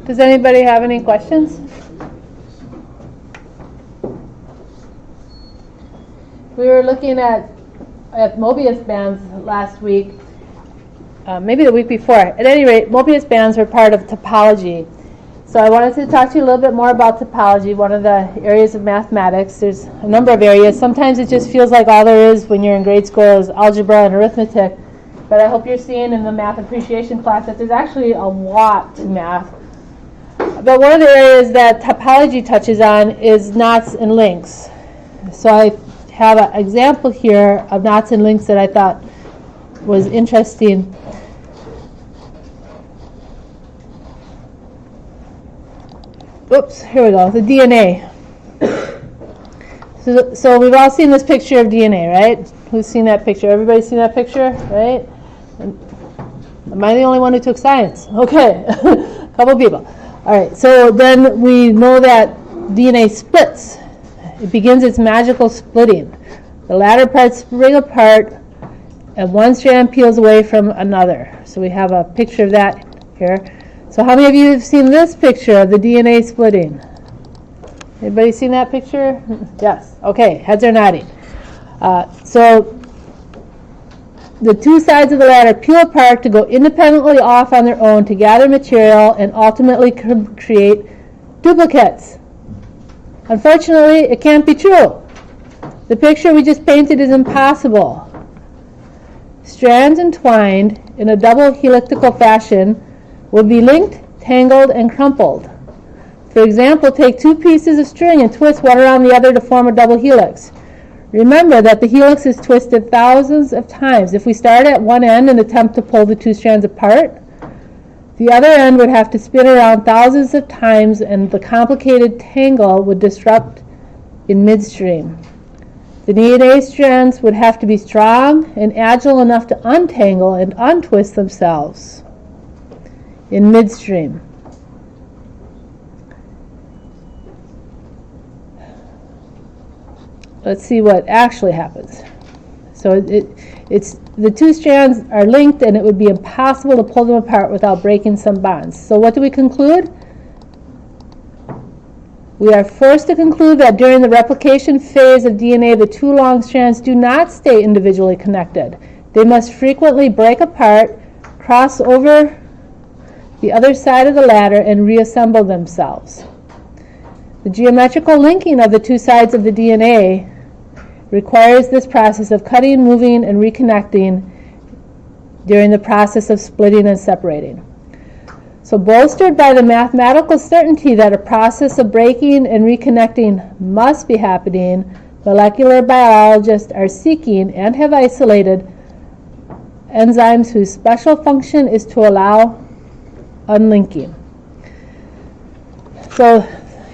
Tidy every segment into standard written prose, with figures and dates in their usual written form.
Does anybody have any questions? We were looking at Mobius bands last week, maybe the week before. At any rate, Mobius bands are part of topology. So I wanted to talk to you a little bit more about topology, one of the areas of mathematics. There's a number of areas. Sometimes it just feels like all there is when you're in grade school is algebra and arithmetic. But I hope you're seeing in the math appreciation class that there's actually a lot to math. But one of the areas that topology touches on is knots and links. So I have an example here of knots and links that I thought was interesting. Oops, here we go, the DNA. So we've all seen this picture of DNA, right? Who's seen that picture? Everybody's seen that picture, right? Am I the only one who took science? Okay, a couple people. All right, so then we know that DNA splits. It begins its magical splitting. The latter parts spring apart, and one strand peels away from another. So we have a picture of that here. So how many of you have seen this picture of the DNA splitting? Anybody seen that picture? Yes. Okay, heads are nodding. So the two sides of the ladder peel apart to go independently off on their own to gather material and ultimately create duplicates. Unfortunately, it can't be true. The picture we just painted is impossible. Strands entwined in a double helical fashion would be linked, tangled, and crumpled. For example, take two pieces of string and twist one around the other to form a double helix. Remember that the helix is twisted thousands of times. If we start at one end and attempt to pull the two strands apart, the other end would have to spin around thousands of times, and the complicated tangle would disrupt in midstream. The DNA strands would have to be strong and agile enough to untangle and untwist themselves in midstream. Let's see what actually happens. So it's the two strands are linked, and it would be impossible to pull them apart without breaking some bonds. So what do we conclude? We are forced to conclude that during the replication phase of DNA, the two long strands do not stay individually connected. They must frequently break apart, cross over the other side of the ladder, and reassemble themselves. The geometrical linking of the two sides of the DNA requires this process of cutting, moving, and reconnecting during the process of splitting and separating. So bolstered by the mathematical certainty that a process of breaking and reconnecting must be happening, molecular biologists are seeking and have isolated enzymes whose special function is to allow unlinking. So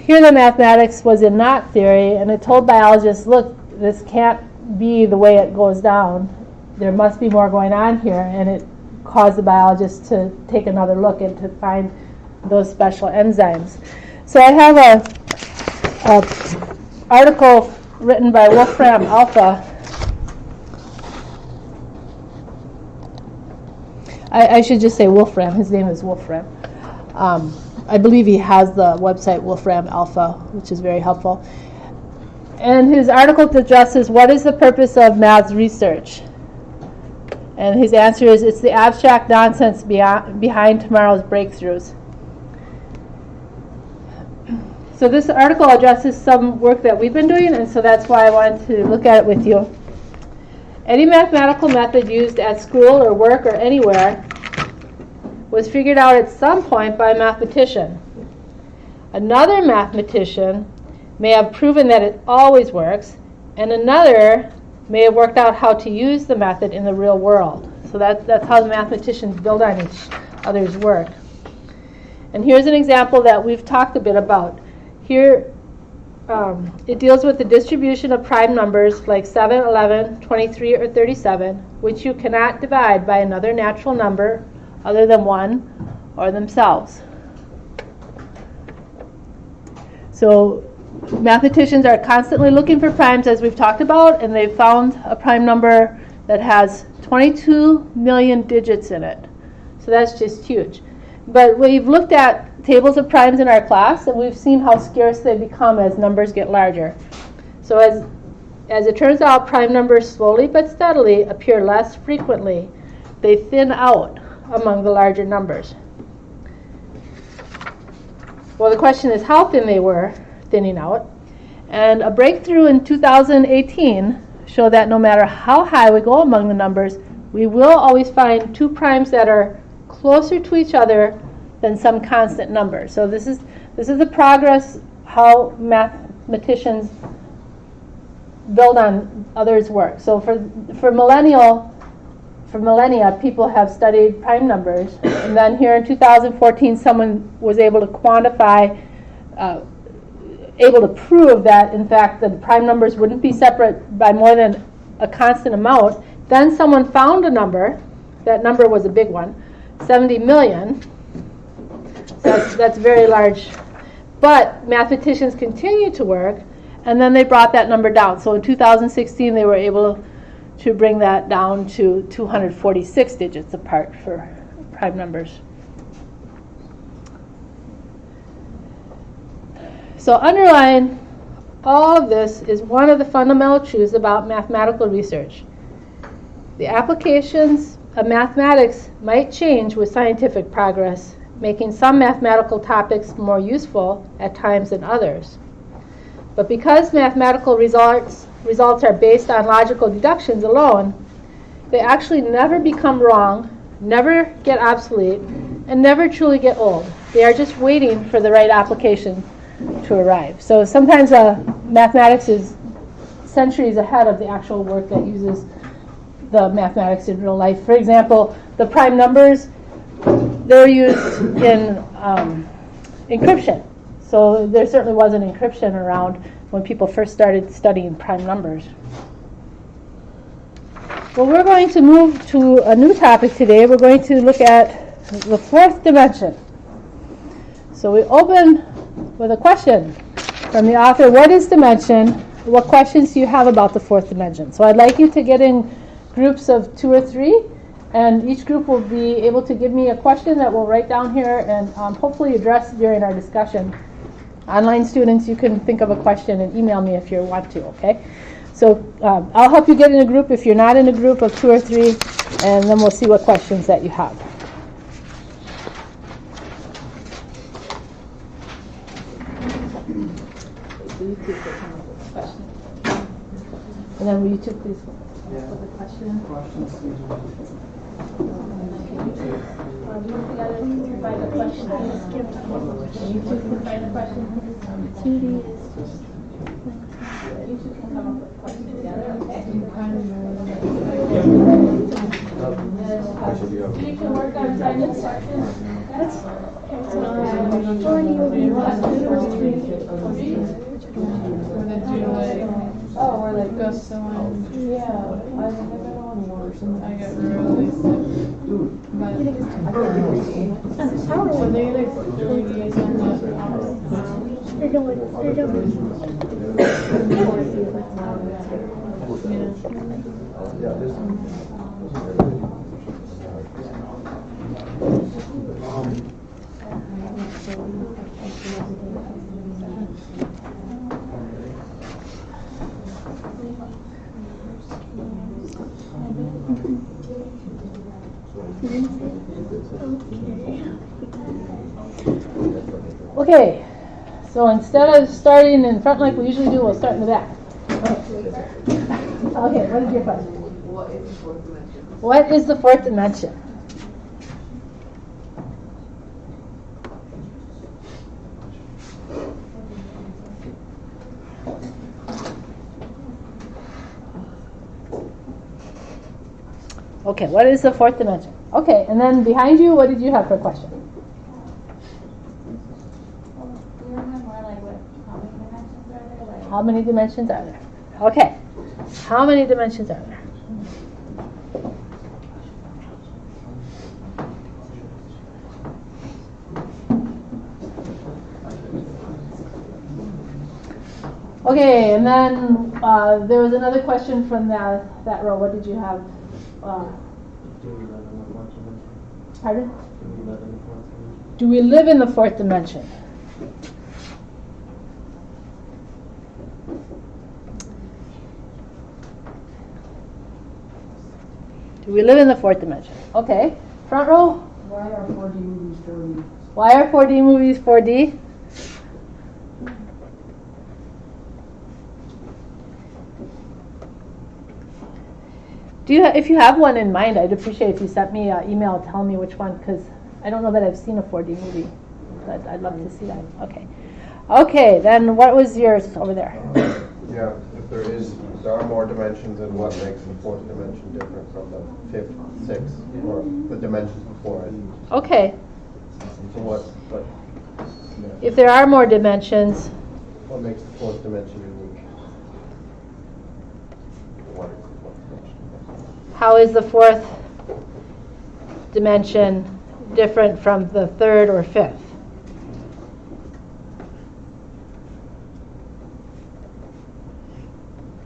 here the mathematics was in knot theory, and it told biologists, look, this can't be the way it goes down. There must be more going on here, and it caused the biologists to take another look and to find those special enzymes. So I have a article written by Wolfram Alpha. I should just say Wolfram. His name is Wolfram. I believe he has the website Wolfram Alpha, which is very helpful. And his article addresses what is the purpose of maths research. And his answer is, it's the abstract nonsense behind tomorrow's breakthroughs. So this article addresses some work that we've been doing, and so that's why I wanted to look at it with you. Any mathematical method used at school or work or anywhere was figured out at some point by a mathematician. Another mathematician may have proven that it always works, and another may have worked out how to use the method in the real world. So that's how the mathematicians build on each other's work. And here's an example that we've talked a bit about. Here it deals with the distribution of prime numbers like 7, 11, 23, or 37, which you cannot divide by another natural number other than 1 or themselves. So mathematicians are constantly looking for primes, as we've talked about, and they've found a prime number that has 22 million digits in it. So that's just huge. But we've looked at tables of primes in our class, and we've seen how scarce they become as numbers get larger. So as it turns out, prime numbers slowly but steadily appear less frequently. They thin out among the larger numbers. Well, the question is how thin they were thinning out. And a breakthrough in 2018 showed that no matter how high we go among the numbers, we will always find two primes that are closer to each other than some constant number. So this is the progress, how mathematicians build on others' work. So for millennia, people have studied prime numbers, and then here in 2014, someone was able to quantify, able to prove that, in fact, the prime numbers wouldn't be separate by more than a constant amount. Then someone found a number. That number was a big one, 70 million. So that's very large. But mathematicians continued to work, and then they brought that number down. So in 2016, they were able to bring that down to 246 digits apart for prime numbers. So underlying all of this is one of the fundamental truths about mathematical research. The applications of mathematics might change with scientific progress, making some mathematical topics more useful at times than others. But because mathematical results are based on logical deductions alone, they actually never become wrong, never get obsolete, and never truly get old. They are just waiting for the right application to arrive. So sometimes mathematics is centuries ahead of the actual work that uses the mathematics in real life. For example, the prime numbers, they're used in encryption. So there certainly wasn't encryption around when people first started studying prime numbers. Well, we're going to move to a new topic today. We're going to look at the fourth dimension. So we open with a question from the author. What is dimension? What questions do you have about the fourth dimension? So I'd like you to get in groups of 2 or 3, and each group will be able to give me a question that we'll write down here and hopefully address during our discussion. Online students, you can think of a question and email me if you want to, okay? So I'll help you get in a group if you're not in a group of 2 or 3, and then we'll see what questions that you have. So you two can come up with a question. And then will you two please come up with a question? You together can find a question. You two can find a question. You two can come up with a question together, okay? You can work on finding questions. Or like go someone. Yeah, I don't know. I get really sick. But so they like really use on Okay, so instead of starting in front like we usually do, we'll start in the back. Okay, what is your question? What is the fourth dimension? What is the fourth dimension? Okay, what is the fourth dimension? Okay, and then behind you, what did you have for a question? How many dimensions are there? Okay. How many dimensions are there? Okay, and then there was another question from that row. What did you have? Pardon? Do we live in the fourth dimension? Do we live in the fourth dimension? Okay. Front row? Why are 4D movies 4D? Why are 4D movies 4D? If you have one in mind, I'd appreciate if you sent me an email telling me which one, because I don't know that I've seen a 4D movie. But I'd love to see that. Okay. Okay, then what was yours over there? Yeah, if there are more dimensions, and what makes the fourth dimension different from the fifth, sixth, or the dimensions before it? Okay. So If there are more dimensions, what makes the fourth dimension unique? What is the fourth dimension? how is the fourth dimension different from the third or fifth?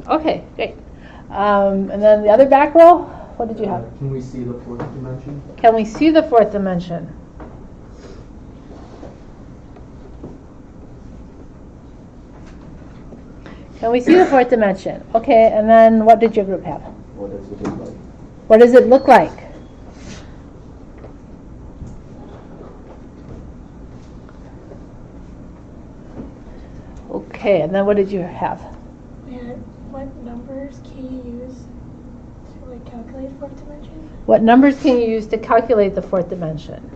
Okay, great. And then the other back row, what did you have? Can we see the fourth dimension? Can we see the fourth dimension? Can we see the fourth dimension? Okay, and then what did your group have? What does it look like? What does it look like? Okay, and then what did you have? And what numbers can you use to calculate fourth dimension? What numbers can you use to calculate the fourth dimension?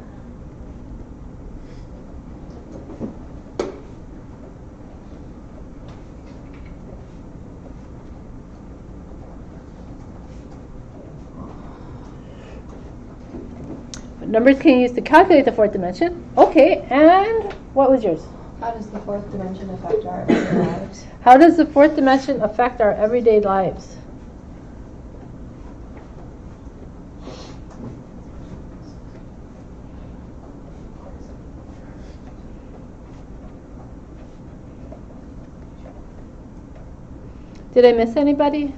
What numbers can you use to calculate the fourth dimension? Okay, and what was yours? How does the fourth dimension affect our everyday lives? How does the fourth dimension affect our everyday lives? Did I miss anybody?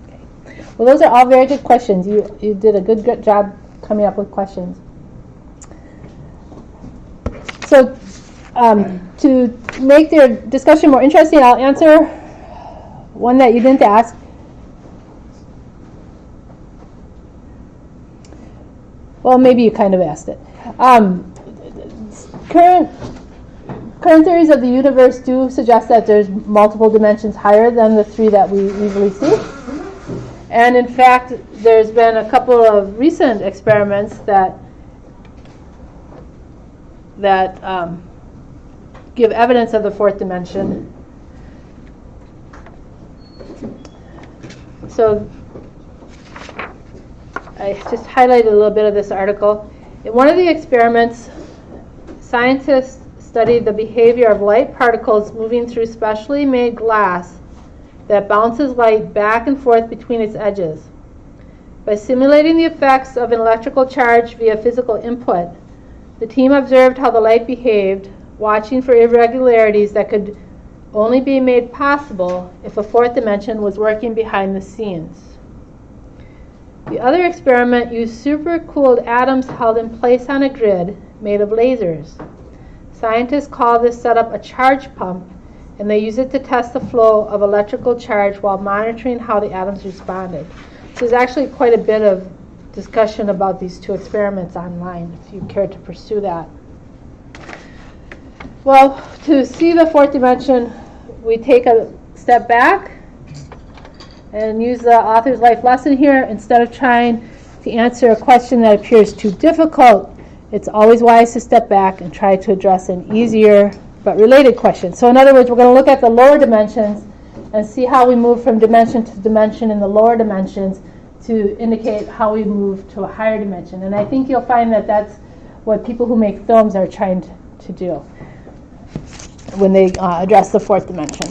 Okay. Well, those are all very good questions. You did a good job coming up with questions. So to make their discussion more interesting, I'll answer one that you didn't ask. Well, maybe you kind of asked it. Current theories of the universe do suggest that there's multiple dimensions higher than the three that we usually see. And in fact, there's been a couple of recent experiments that give evidence of the fourth dimension. So I just highlighted a little bit of this article. In one of the experiments, scientists studied the behavior of light particles moving through specially made glass that bounces light back and forth between its edges. By simulating the effects of an electrical charge via physical input, the team observed how the light behaved, watching for irregularities that could only be made possible if a fourth dimension was working behind the scenes. The other experiment used supercooled atoms held in place on a grid made of lasers. Scientists call this setup a charge pump, and they use it to test the flow of electrical charge while monitoring how the atoms responded. So there's actually quite a bit of discussion about these two experiments online, if you care to pursue that. Well, to see the fourth dimension, we take a step back and use the author's life lesson here. Instead of trying to answer a question that appears too difficult, it's always wise to step back and try to address an easier but related question. So in other words, we're going to look at the lower dimensions and see how we move from dimension to dimension in the lower dimensions to indicate how we move to a higher dimension. And I think you'll find that that's what people who make films are trying to do when they address the fourth dimension.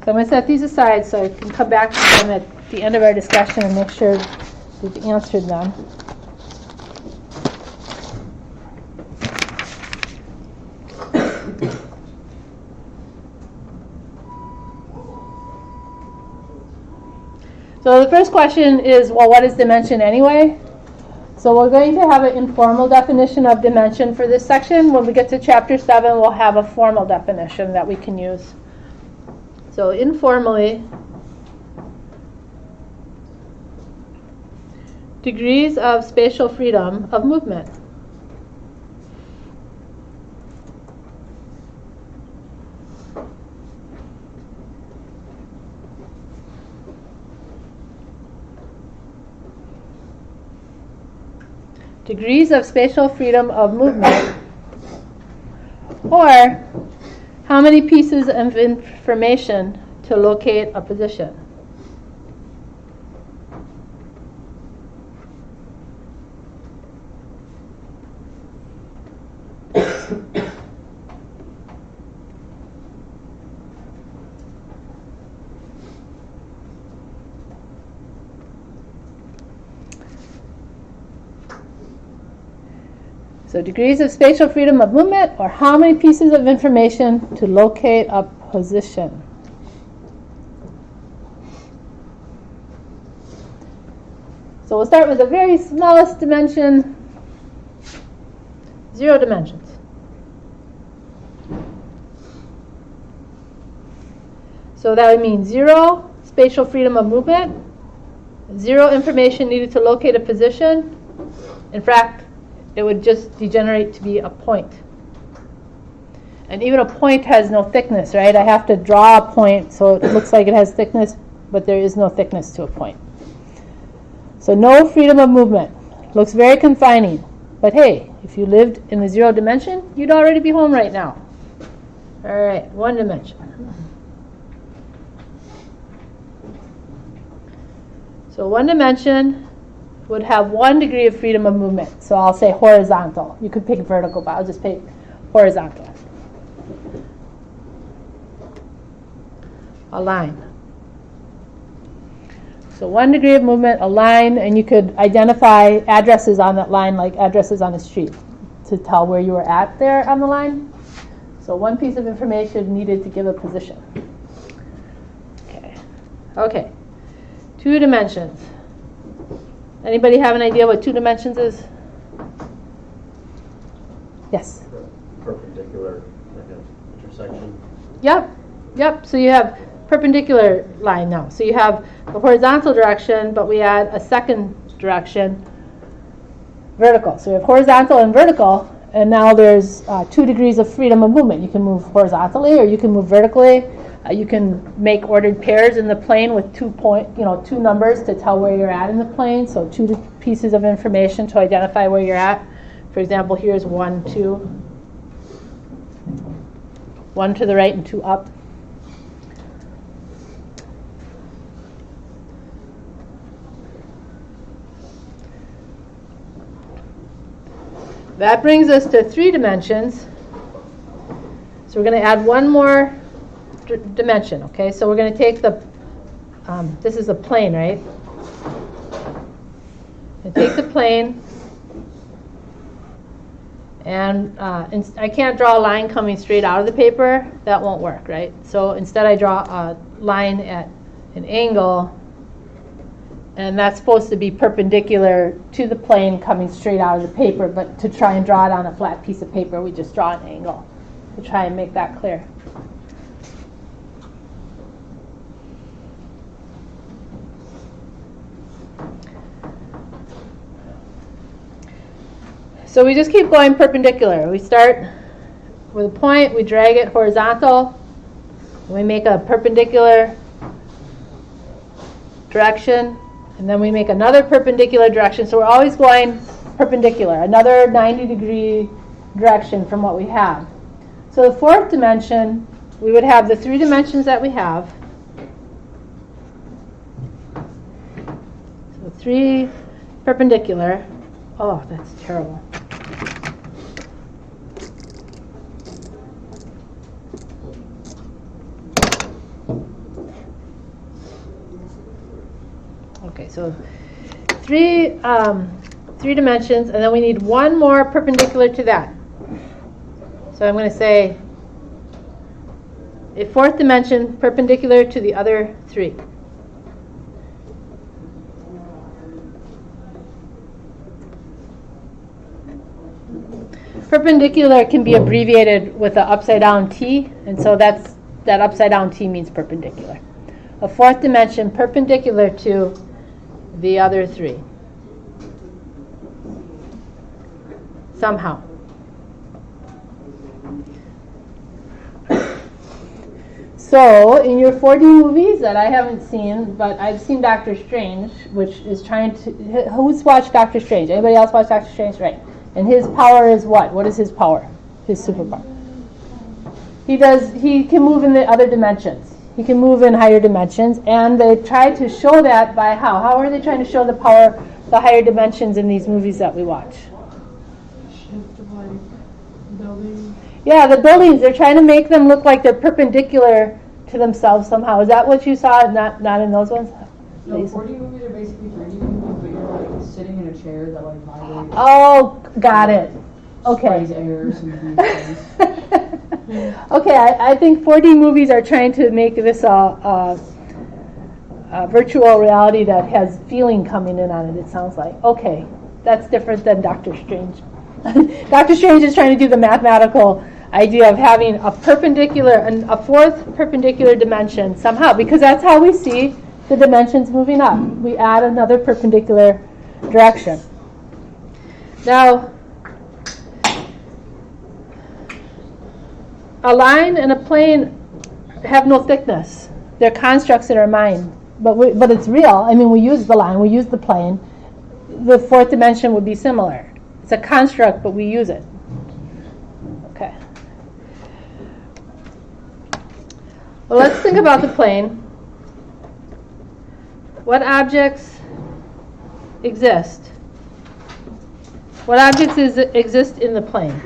So I'm going to set these aside so I can come back to them at the end of our discussion and make sure we've answered them. So the first question is, well, what is dimension anyway? So we're going to have an informal definition of dimension for this section. When we get to chapter 7, we'll have a formal definition that we can use. So informally, degrees of spatial freedom of movement. Degrees of spatial freedom of movement, or how many pieces of information to locate a position. So degrees of spatial freedom of movement, or how many pieces of information to locate a position. So we'll start with the very smallest dimension, 0 dimensions. So that would mean 0 spatial freedom of movement, 0 information needed to locate a position. In fact, it would just degenerate to be a point. And even a point has no thickness, right? I have to draw a point so it looks like it has thickness, but there is no thickness to a point. So no freedom of movement. Looks very confining. But hey, if you lived in the 0 dimension, you'd already be home right now. All right, 1 dimension. So 1 dimension would have 1 degree of freedom of movement. So I'll say horizontal. You could pick vertical, but I'll just pick horizontal. A line. So 1 degree of movement, a line, and you could identify addresses on that line, like addresses on a street, to tell where you were at there on the line. So 1 piece of information needed to give a position. Okay. 2 dimensions. Anybody have an idea what 2 dimensions is? Yes? Perpendicular, like an intersection. Yep. So you have perpendicular line now. So you have the horizontal direction, but we add a second direction, vertical. So you have horizontal and vertical, and now there's 2 degrees of freedom of movement. You can move horizontally or you can move vertically. You can make ordered pairs in the plane with 2 numbers to tell where you're at in the plane. So 2 pieces of information to identify where you're at. For example, here's 1, 2. 1 to the right and 2 up. That brings us to 3 dimensions. So we're going to add 1 more dimension, okay? So we're going to take the, this is a plane, right? And take the plane, and I can't draw a line coming straight out of the paper. That won't work, right? So instead I draw a line at an angle, and that's supposed to be perpendicular to the plane coming straight out of the paper, but to try and draw it on a flat piece of paper, we just draw an angle to try and make that clear. So we just keep going perpendicular. We start with a point, we drag it horizontal, we make a perpendicular direction, and then we make another perpendicular direction. So we're always going perpendicular, another 90-degree direction from what we have. So the 4th dimension, we would have the 3 dimensions that we have. So 3 perpendicular. Oh, that's terrible. Okay, so 3 dimensions, and then we need 1 more perpendicular to that. So I'm going to say a 4th dimension perpendicular to the other 3. perpendicular can be abbreviated with an upside down T, and so that upside down T means perpendicular. A fourth dimension perpendicular to the other three. Somehow. So, in your 4D movies that I haven't seen, but I've seen Doctor Strange, which is trying to... Who's watched Doctor Strange? Anybody else watch Doctor Strange? Right. And his power is what? What is his power? His superpower. He can move in the other dimensions. He can move in higher dimensions, and they try to show that by how? How are they trying to show the power, the higher dimensions in these movies that we watch? Shift of like building. Yeah, the buildings, they're trying to make them look like they're perpendicular to themselves somehow. Is that what you saw? Not in those ones? No, 4D movies are basically 3D movies, but you're like sitting in a chair that like vibrates. Oh, got it. Okay. Sprays air, some things. Okay, I think 4D movies are trying to make this a virtual reality that has feeling coming in on it, it sounds like. Okay, that's different than Doctor Strange. Doctor Strange is trying to do the mathematical idea of having a fourth perpendicular dimension somehow, because that's how we see the dimensions moving up. We add another perpendicular direction. Now, a line and a plane have no thickness. They're constructs in our mind, but it's real. I mean, we use the line, we use the plane. The fourth dimension would be similar. It's a construct, but we use it. Okay. Well, let's think about the plane. What objects exist? What objects exist in the plane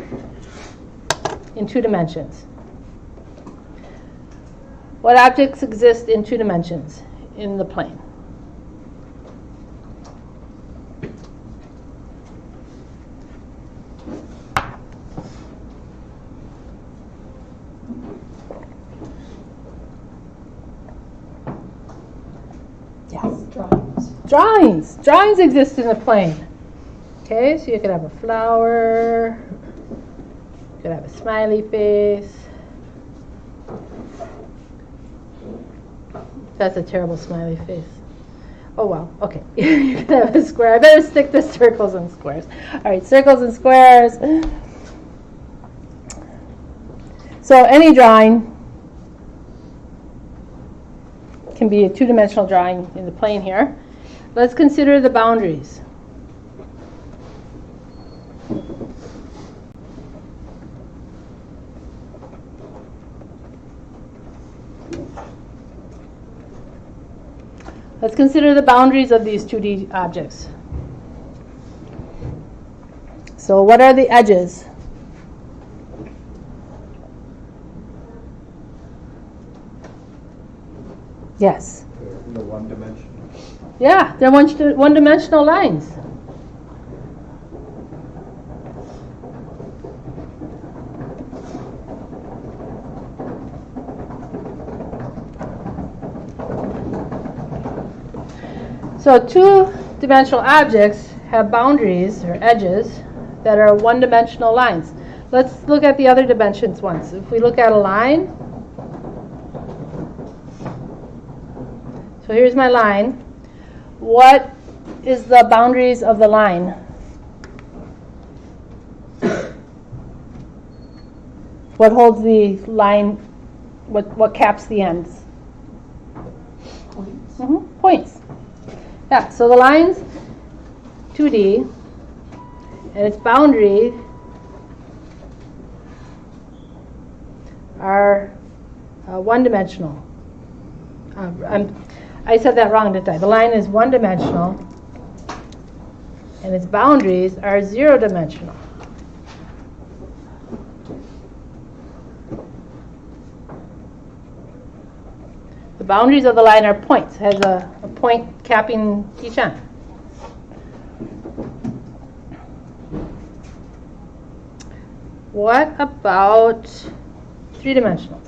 in 2 dimensions? What objects exist in 2 dimensions in the plane? Yes. Drawings. Drawings exist in the plane. Okay, so you could have a flower, you could have a smiley face. That's a terrible smiley face. Oh well, okay. You could have a square. I better stick to circles and squares. All right, circles and squares. So any drawing can be a 2-dimensional drawing in the plane here. Let's consider the boundaries. Let's consider the boundaries of these 2D objects. So what are the edges? Yes. In the 1 dimension. Yeah, they're one-dimensional lines. So 2-dimensional objects have boundaries or edges that are one-dimensional lines. Let's look at the other dimensions once. If we look at a line, so here's my line. What is the boundaries of the line? What holds the line? What caps the ends? Points. Points. Yeah, so the line's 2D, and its boundary are one-dimensional. I said that wrong, didn't I? The line is one-dimensional, and its boundaries are 0-dimensional. The boundaries of the line are points. It has a point capping each end. What about 3-dimensionals?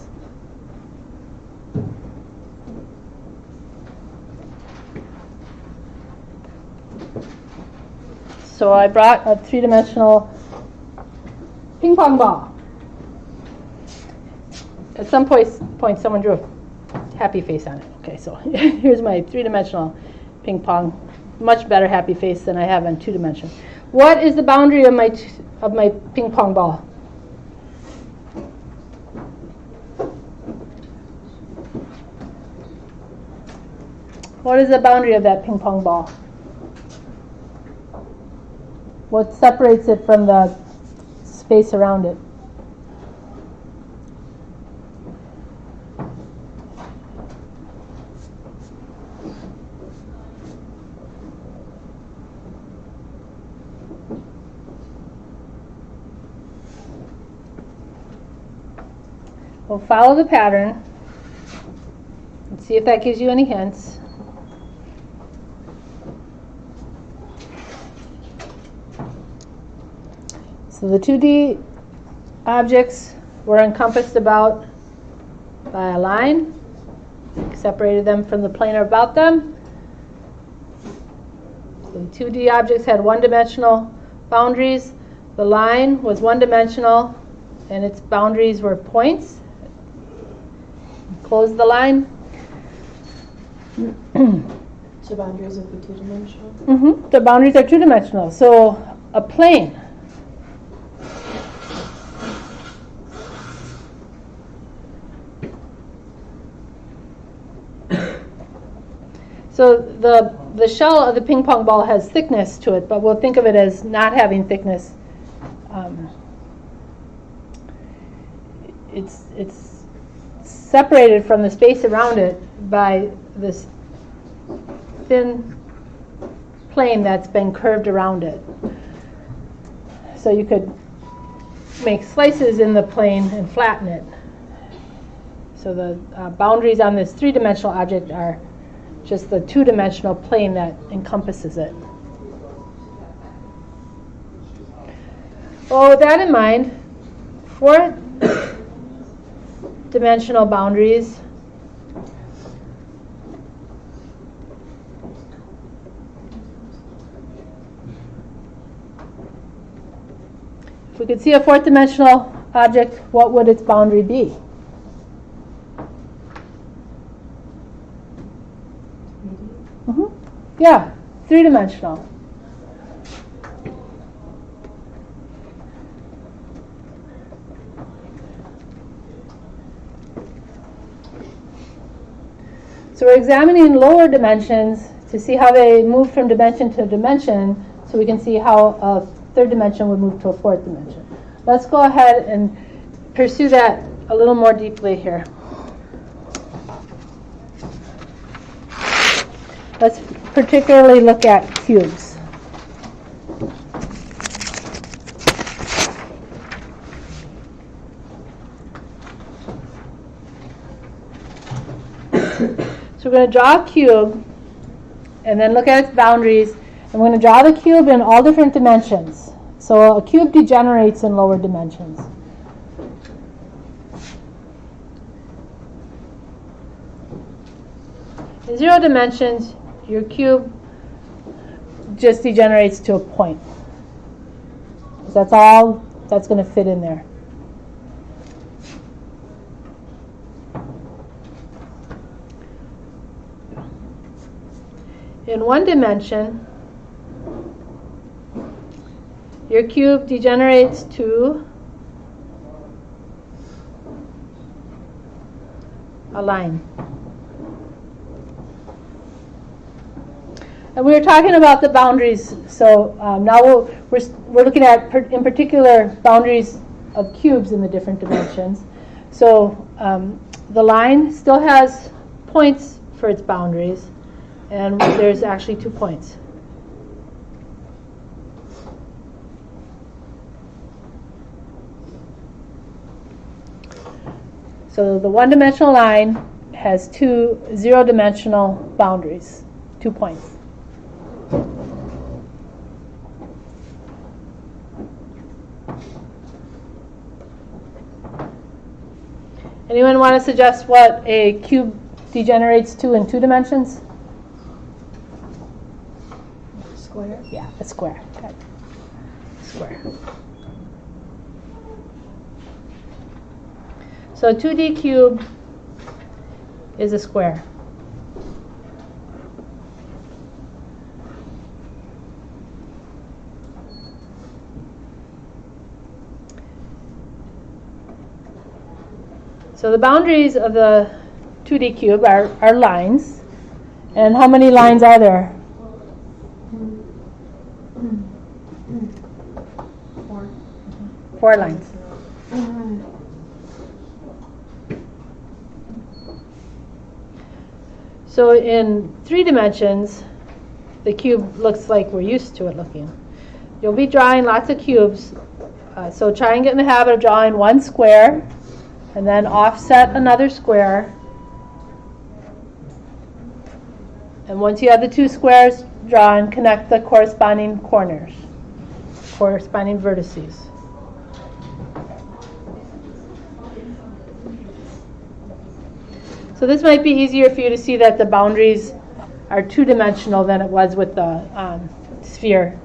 So I brought a 3-dimensional ping pong ball. At some point someone drew a happy face on it. Okay, so here's my three-dimensional ping pong. Much better happy face than I have on two-dimension. What is the boundary of my ping pong ball? What is the boundary of that ping pong ball? What separates it from the space around it? Well, follow the pattern and see if that gives you any hints. So the 2D objects were encompassed about by a line, separated them from the plane about them. So the 2D objects had one-dimensional boundaries. The line was one-dimensional, and its boundaries were points. Close the line. So boundaries would be two-dimensional? Mm-hmm. The boundaries are two-dimensional. So a plane. So the shell of the ping pong ball has thickness to it, but we'll think of it as not having thickness. It's separated from the space around it by this thin plane that's been curved around it. So you could make slices in the plane and flatten it. So the boundaries on this three-dimensional object are just the two-dimensional plane that encompasses it. Well, with that in mind, four-dimensional boundaries if we could see a fourth-dimensional object, what would its boundary be? Yeah, three-dimensional. So we're examining lower dimensions to see how they move from dimension to dimension, so we can see how a third dimension would move to a fourth dimension. Let's go ahead and pursue that a little more deeply here. Let's particularly look at cubes. So we're going to draw a cube and then look at its boundaries. And we're going to draw the cube in all different dimensions. So a cube degenerates in lower dimensions. In 0 dimensions, your cube just degenerates to a point. So that's all that's going to fit in there. In 1 dimension, your cube degenerates to a line. And we were talking about the boundaries, so now we're looking at, in particular, boundaries of cubes in the different dimensions. So the line still has points for its boundaries, and there's actually 2 points. So the one-dimensional line has 2 zero-dimensional boundaries, 2 points. Anyone want to suggest what a cube degenerates to in 2 dimensions? Square? Yeah, a square. Okay. Square. So a 2D cube is a square. So the boundaries of the 2D cube are lines. And how many lines are there? 4. 4 lines. So in 3 dimensions, the cube looks like we're used to it looking. You'll be drawing lots of cubes. So try and get in the habit of drawing one square and then offset another square. And once you have the 2 squares drawn, connect the corresponding corners, corresponding vertices. So this might be easier for you to see that the boundaries are 2-dimensional than it was with the sphere.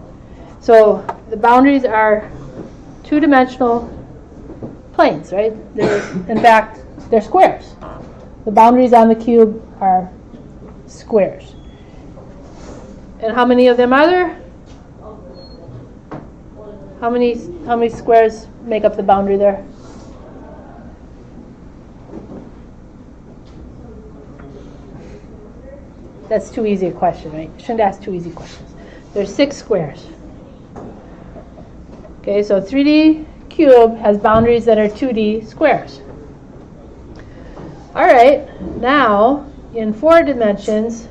So the boundaries are 2-dimensional planes, right? In fact, they're squares. The boundaries on the cube are squares. And how many of them are there? How many squares make up the boundary there? That's too easy a question, right? You shouldn't ask too easy questions. There's 6 squares. Okay, so 3D cube has boundaries that are 2D squares. All right, now in 4 dimensions,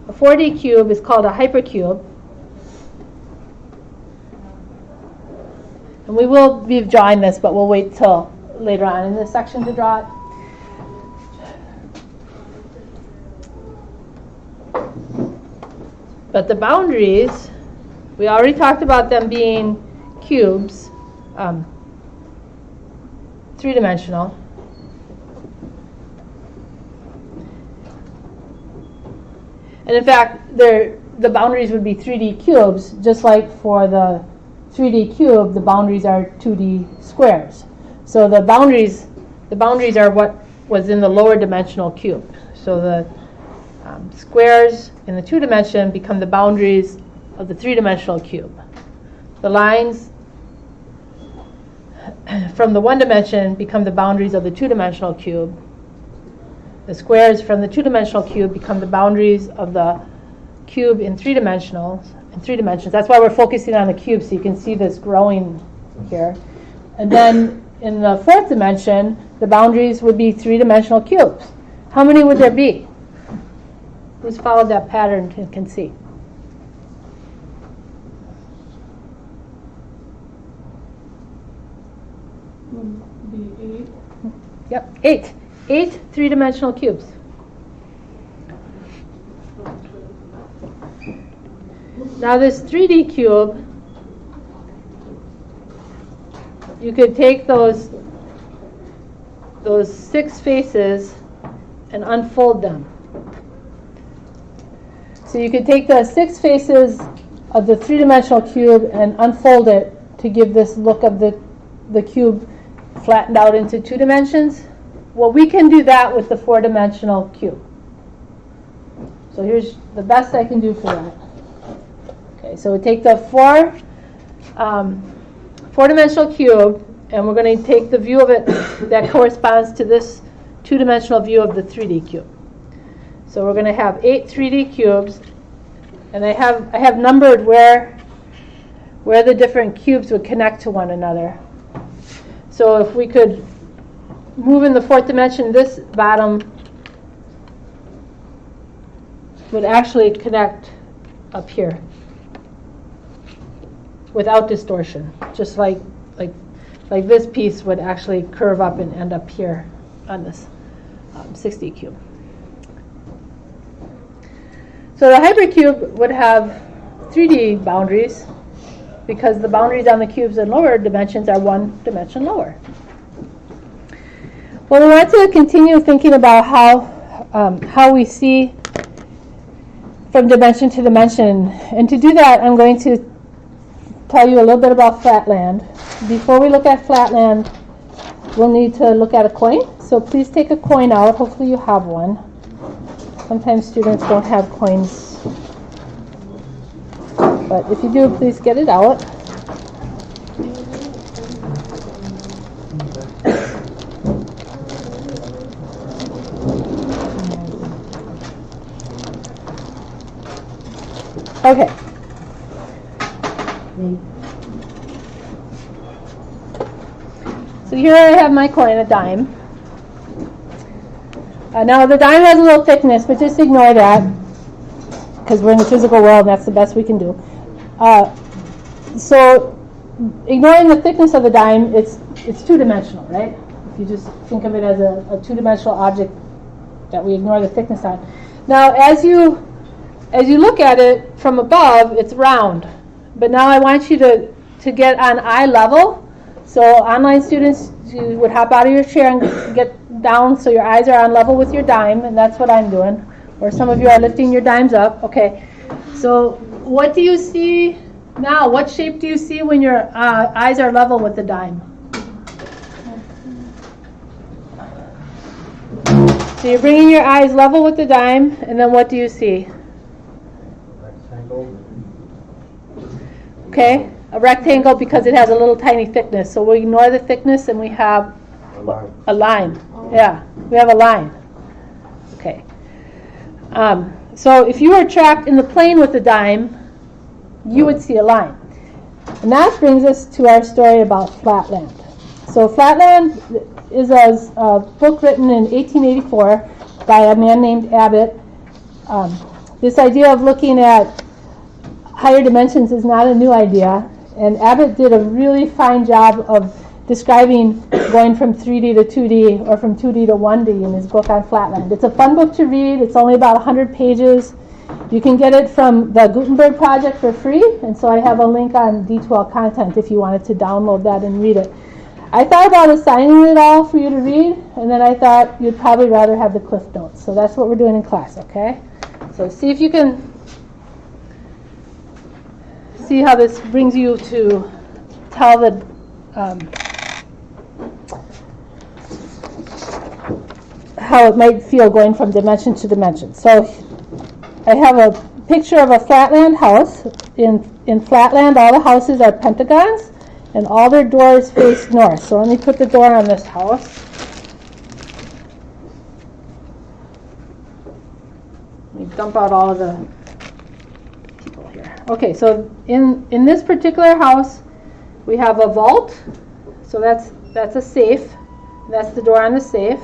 a 4D cube is called a hypercube. And we will be drawing this, but we'll wait till later on in this section to draw it. But the boundaries, we already talked about them being cubes, 3-dimensional. And in fact, the boundaries would be 3D cubes, just like for the 3D cube, the boundaries are 2D squares. So the boundaries are what was in the lower dimensional cube. So the squares in the 2-dimension become the boundaries of the 3-dimensional cube. The lines from the 1-dimension become the boundaries of the 2-dimensional cube. The squares from the 2-dimensional cube become the boundaries of the cube in 3 dimensions. That's why we're focusing on the cube, so you can see this growing here. And then in the 4th dimension, the boundaries would be 3-dimensional cubes. How many would there be? Who's followed that pattern and can see? Would be 8. Yep, 8. 8 3-dimensional cubes. Now this 3D cube, you could take those 6 faces and unfold them. So you could take the 6 faces of the 3-dimensional cube and unfold it to give this look of the cube flattened out into 2 dimensions. Well, we can do that with the 4-dimensional cube. So here's the best I can do for that. Okay, so we take the 4-dimensional cube, and we're going to take the view of it that corresponds to this 2-dimensional view of the 3D cube. So we're going to have 8 3D cubes, and I have numbered where the different cubes would connect to one another. So if we could move in the 4th dimension, this bottom would actually connect up here without distortion, just like this piece would actually curve up and end up here on this 6D cube. So the hypercube would have 3D boundaries because the boundaries on the cubes in lower dimensions are 1 dimension lower. Well, we want to continue thinking about how we see from dimension to dimension. And to do that, I'm going to tell you a little bit about flatland. before we look at Flatland, we'll need to look at a coin. So please take a coin out. Hopefully you have one. Sometimes students don't have coins. But if you do, please get it out. Okay. So here I have my coin, a dime. Now the dime has a little thickness, but just ignore that because we're in the physical world and that's the best we can do. So ignoring the thickness of the dime, it's two-dimensional, right? If you just think of it as a two-dimensional object that we ignore the thickness on. Now as you look at it from above, it's round. But now I want you to get on eye level. So online students, you would hop out of your chair and get down so your eyes are on level with your dime, and that's what I'm doing. Or some of you are lifting your dimes up. Okay. So what do you see now? What shape do you see when your eyes are level with the dime? So you're bringing your eyes level with the dime, and then what do you see? Rectangle. Okay, a rectangle because it has a little tiny thickness. So we ignore the thickness and we have a line. Yeah, we have a line. Okay. So if you were trapped in the plane with the dime, you would see a line. And that brings us to our story about Flatland. So Flatland is a book written in 1884 by a man named Abbott. This idea of looking at higher dimensions is not a new idea, and Abbott did a really fine job of describing going from 3D to 2D or from 2D to 1D in his book on Flatland. It's a fun book to read. It's only about 100 pages. You can get it from the Gutenberg Project for free, and so I have a link on D12 Content if you wanted to download that and read it. I thought about assigning it all for you to read, and then I thought you'd probably rather have the Cliff Notes. So that's what we're doing in class, okay? So see if you can see how this brings you to tell the how it might feel going from dimension to dimension. So I have a picture of a Flatland house. In Flatland, all the houses are pentagons, and all their doors face north. So let me put the door on this house. Let me dump out all of the people here. Okay, so in this particular house, we have a vault. So that's a safe. That's the door on the safe.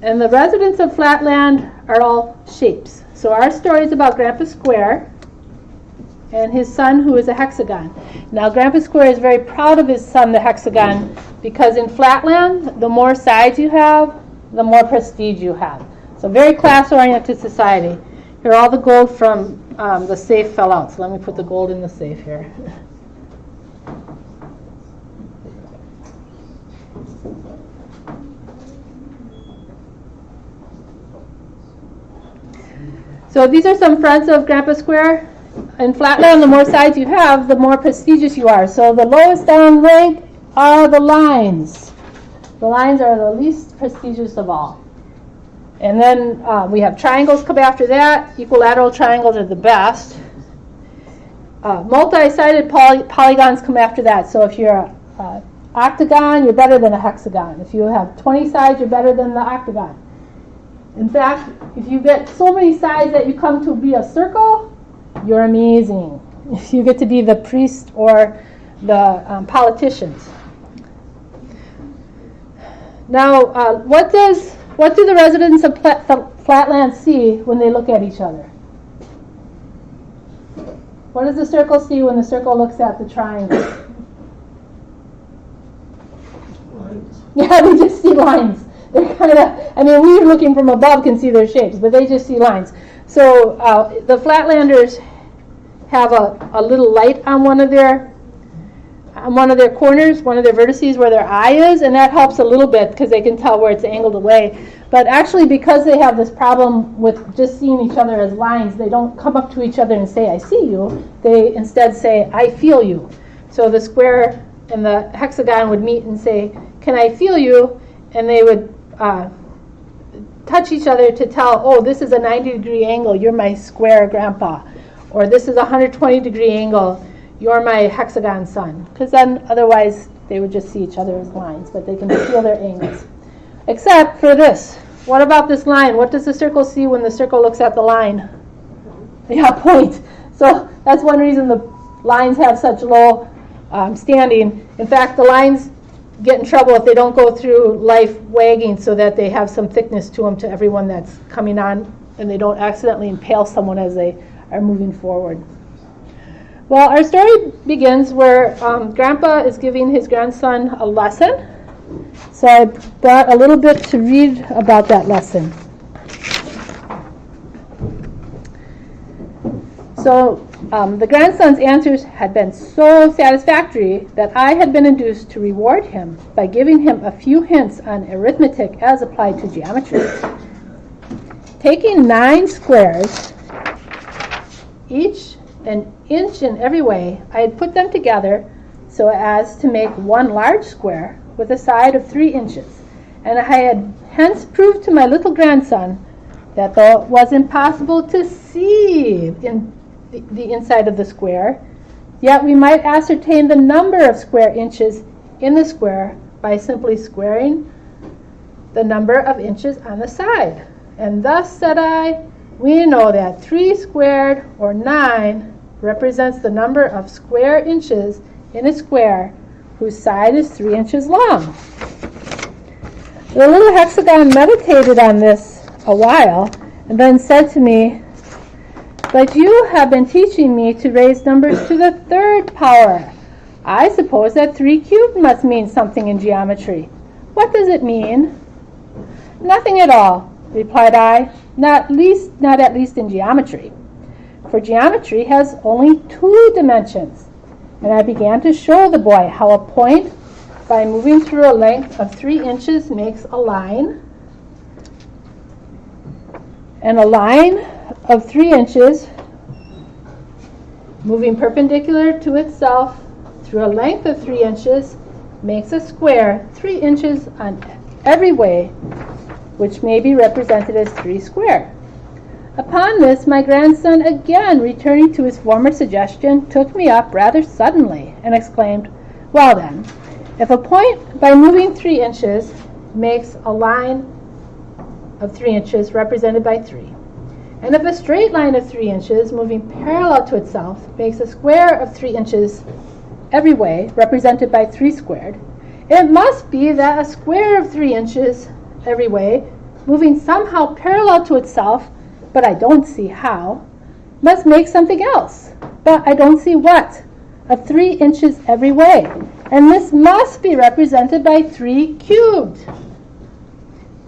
And the residents of Flatland are all shapes. So our story is about Grandpa Square and his son, who is a hexagon. Now, Grandpa Square is very proud of his son, the hexagon, because in Flatland, the more sides you have, the more prestige you have. So very class-oriented society. Here, all the gold from the safe fell out. So let me put the gold in the safe here. So these are some fronts of Grandpa Square. In Flatland, the more sides you have, the more prestigious you are. So the lowest down rank are the lines. The lines are the least prestigious of all. And then we have triangles come after that. Equilateral triangles are the best. Multi-sided polygons come after that. So if you're an octagon, you're better than a hexagon. If you have 20 sides, you're better than the octagon. In fact, if you get so many sides that you come to be a circle, you're amazing. You get to be the priest or the politicians. Now, what do the residents of Flatland see when they look at each other? What does the circle see when the circle looks at the triangle? Lines. Yeah, they just see lines. They're kind of, I mean, we looking from above can see their shapes, but they just see lines. So the Flatlanders have a little light on one of their corners, one of their vertices where their eye is, and that helps a little bit because they can tell where it's angled away. But actually, because they have this problem with just seeing each other as lines, they don't come up to each other and say, I see you. They instead say, I feel you. So the square and the hexagon would meet and say, can I feel you? And they would touch each other to tell, oh, this is a 90-degree angle, you're my square grandpa. Or this is a 120-degree angle, you're my hexagon son. Because then otherwise they would just see each other as lines, but they can feel their angles. Except for this. What about this line? What does the circle see when the circle looks at the line? Yeah, point. So that's one reason the lines have such low standing. In fact, the lines get in trouble if they don't go through life wagging so that they have some thickness to them to everyone that's coming on, and they don't accidentally impale someone as they are moving forward. Well, our story begins where Grandpa is giving his grandson a lesson. So I brought a little bit to read about that lesson. So the grandson's answers had been so satisfactory that I had been induced to reward him by giving him a few hints on arithmetic as applied to geometry. Taking 9 squares, each an inch in every way, I had put them together so as to make one large square with a side of 3 inches, and I had hence proved to my little grandson that though it was impossible to see in the inside of the square, yet we might ascertain the number of square inches in the square by simply squaring the number of inches on the side. And thus, said I, we know that 3 squared, or 9, represents the number of square inches in a square whose side is 3 inches long. The little hexagon meditated on this a while and then said to me, but you have been teaching me to raise numbers to the 3rd power. I suppose that 3 cubed must mean something in geometry. What does it mean? Nothing at all, replied I, not at least in geometry. For geometry has only 2 dimensions. And I began to show the boy how a point, by moving through a length of 3 inches, makes a line. And a line of 3 inches, moving perpendicular to itself through a length of 3 inches, makes a square 3 inches on every way, which may be represented as 3 squared. Upon this, my grandson, again returning to his former suggestion, took me up rather suddenly and exclaimed, well then, if a point by moving 3 inches makes a line of 3 inches represented by 3, and if a straight line of 3 inches moving parallel to itself makes a square of 3 inches every way represented by 3 squared, it must be that a square of 3 inches every way moving somehow parallel to itself, but I don't see how, must make something else, but I don't see what, of 3 inches every way. And this must be represented by 3 cubed.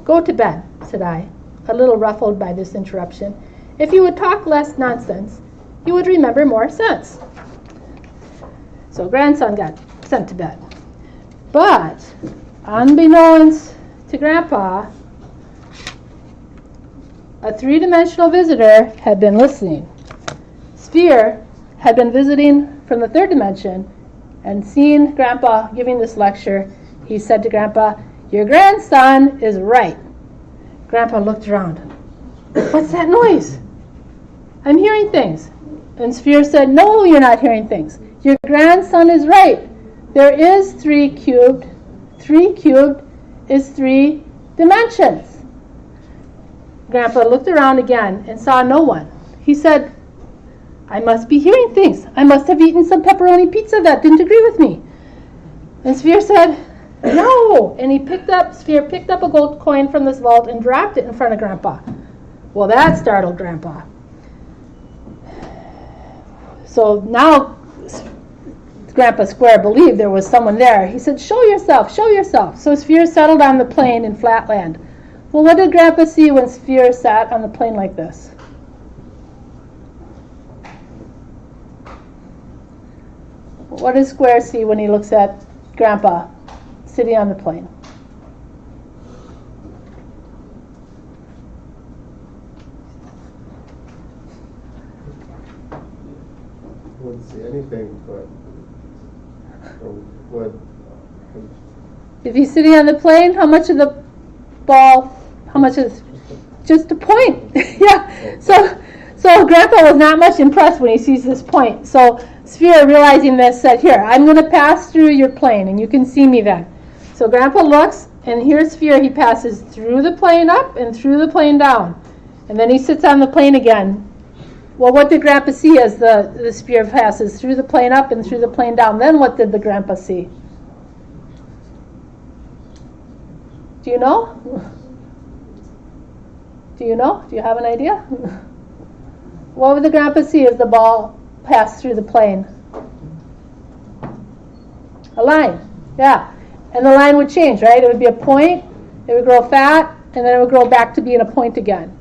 Go to bed, said I, a little ruffled by this interruption. If you would talk less nonsense, you would remember more sense. So grandson got sent to bed. But, unbeknownst to Grandpa, a 3-dimensional visitor had been listening. Sphere had been visiting from the 3rd dimension, and seeing Grandpa giving this lecture, he said to Grandpa, your grandson is right. Grandpa looked around. What's that noise? I'm hearing things. And Sphere said, no, you're not hearing things. Your grandson is right. There is 3 cubed. 3 cubed is 3 dimensions. Grandpa looked around again and saw no one. He said, I must be hearing things. I must have eaten some pepperoni pizza that didn't agree with me. And Sphere said, no. And Sphere picked up a gold coin from this vault and dropped it in front of Grandpa. Well, that startled Grandpa. So now Grandpa Square believed there was someone there. He said, show yourself, show yourself. So Sphere settled on the plain in flat land. Well, what did Grandpa see when Sphere sat on the plain like this? What does Square see when he looks at Grandpa sitting on the plain? see anything, but would. If he's sitting on the plane, how much of the ball, how much is just a point? Yeah. So Grandpa was not much impressed when he sees this point. So Sphere, realizing this, said, here, I'm going to pass through your plane, and you can see me then. So Grandpa looks, and here's Sphere. He passes through the plane up and through the plane down. And then he sits on the plane again. Well, what did Grandpa see as the Sphere passes through the plane up and through the plane down? Then what did the Grandpa see? Do you know? Do you know? Do you have an idea? What would the Grandpa see as the ball passed through the plane? A line. Yeah. And the line would change, right? It would be a point, it would grow fat, and then it would grow back to being a point again.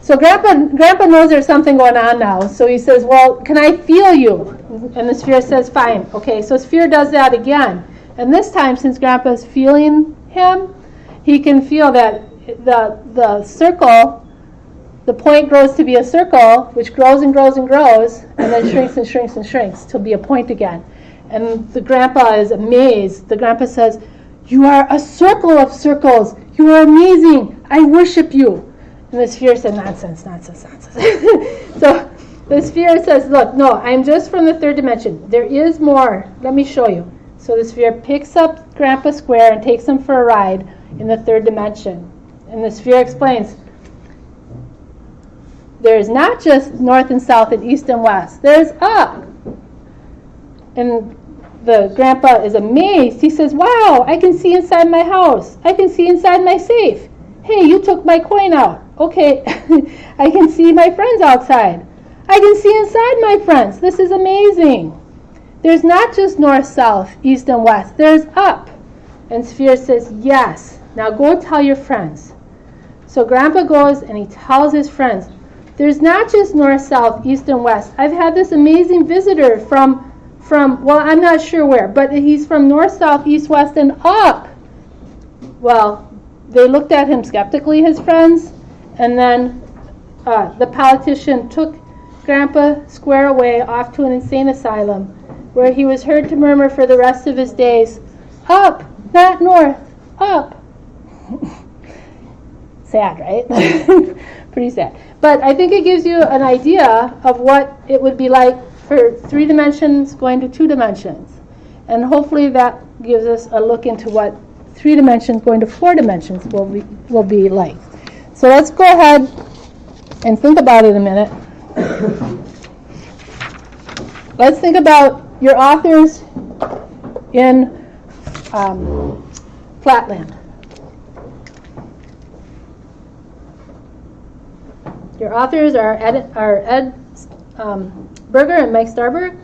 So Grandpa knows there's something going on now. So he says, well, can I feel you? And the Sphere says, fine. Okay, so Sphere does that again. And this time, since Grandpa's feeling him, he can feel that the circle, the point grows to be a circle, which grows and grows and grows, and then shrinks and shrinks and shrinks to be a point again. And the Grandpa is amazed. The Grandpa says, you are a circle of circles. You are amazing. I worship you. And the Sphere said, nonsense, nonsense, nonsense. So the Sphere says, look, no, I'm just from the third dimension. There is more. Let me show you. So the Sphere picks up Grandpa Square and takes him for a ride in the third dimension. And the Sphere explains, there's not just north and south and east and west. There's up. And the Grandpa is amazed. He says, wow, I can see inside my house. I can see inside my safe. Hey, you took my coin out. Okay, I can see my friends outside. I can see inside my friends. This is amazing. There's not just north, south, east, and west. There's up. And Sphere says, yes. Now go tell your friends. So Grandpa goes and he tells his friends, there's not just north, south, east, and west. I've had this amazing visitor from well, I'm not sure where, but he's from north, south, east, west, and up. Well, they looked at him skeptically, his friends, and then the politician took Grandpa Square away off to an insane asylum, where he was heard to murmur for the rest of his days, up, not north, up. Sad, right? Pretty sad. But I think it gives you an idea of what it would be like for 3 dimensions going to 2 dimensions. And hopefully that gives us a look into what 3 dimensions going to 4 dimensions will be like. So let's go ahead and think about it a minute. Let's think about your authors in Flatland. Your authors are Ed Berger and Mike Starberg.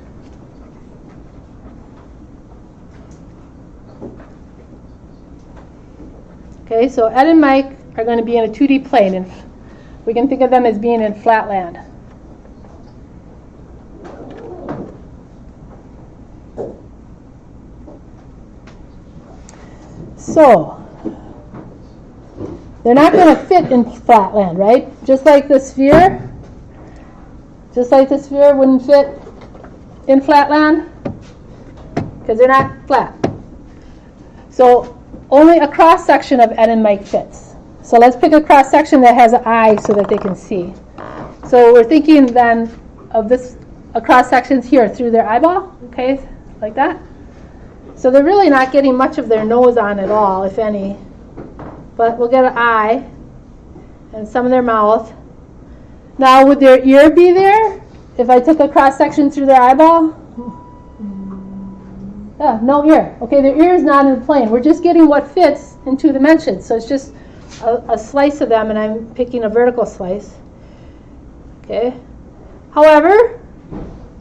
Okay, so Ed and Mike are going to be in a 2D plane, and we can think of them as being in Flatland. So, they're not going to fit in Flatland, right? Just like the Sphere. Just like the Sphere wouldn't fit in Flatland, because they're not flat. So only a cross section of Ed and Mike fits. So let's pick a cross section that has an eye so that they can see. So we're thinking then of this cross sections here through their eyeball, okay, like that. So they're really not getting much of their nose on at all, if any. But we'll get an eye and some of their mouth. Now, would their ear be there if I took a cross section through their eyeball? Yeah, no ear. Okay, their ear is not in the plane. We're just getting what fits in 2 dimensions. So it's just a slice of them, and I'm picking a vertical slice. Okay. However,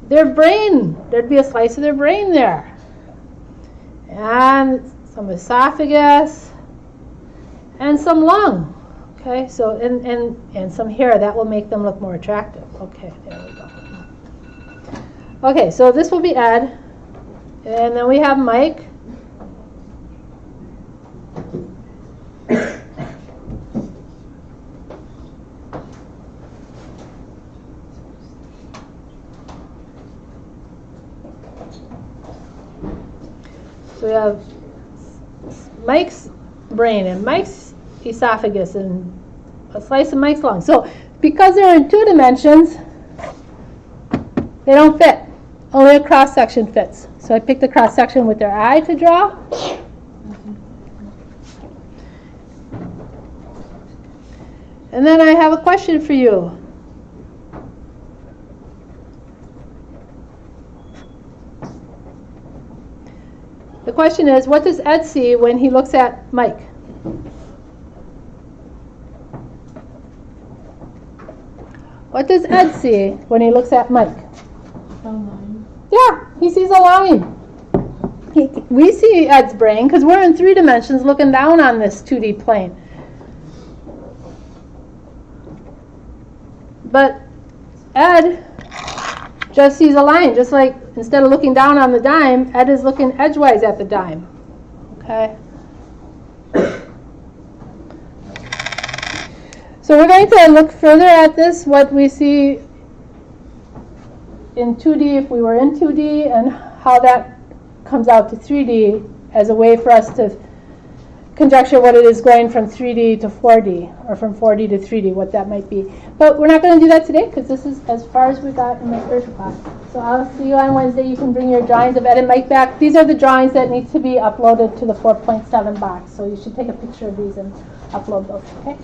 their brain, there'd be a slice of their brain there. And some esophagus and some lung. Okay, so and some hair, that will make them look more attractive. Okay, there we go. Okay, so this will be Ed. And then we have Mike. we have Mike's brain and Mike's esophagus and a slice of Mike's lung. So because they're in 2 dimensions, they don't fit. Only a cross section fits. So I picked the cross section with their eye to draw. And then I have a question for you. The question is, what does Ed see when he looks at Mike? What does Ed see when he looks at Mike? A line. Yeah, he sees a line. We see Ed's brain because we're in 3 dimensions looking down on this 2D plane. But Ed just sees a line, just like instead of looking down on the dime, Ed is looking edgewise at the dime. Okay? So we're going to look further at this, what we see in 2D if we were in 2D, and how that comes out to 3D as a way for us to conjecture what it is going from 3D to 4D, or from 4D to 3D, what that might be. But we're not going to do that today, because this is as far as we got in my first class. So I'll see you on Wednesday. You can bring your drawings of Ed and Mike back. These are the drawings that need to be uploaded to the 4.7 box. So you should take a picture of these and upload those, okay?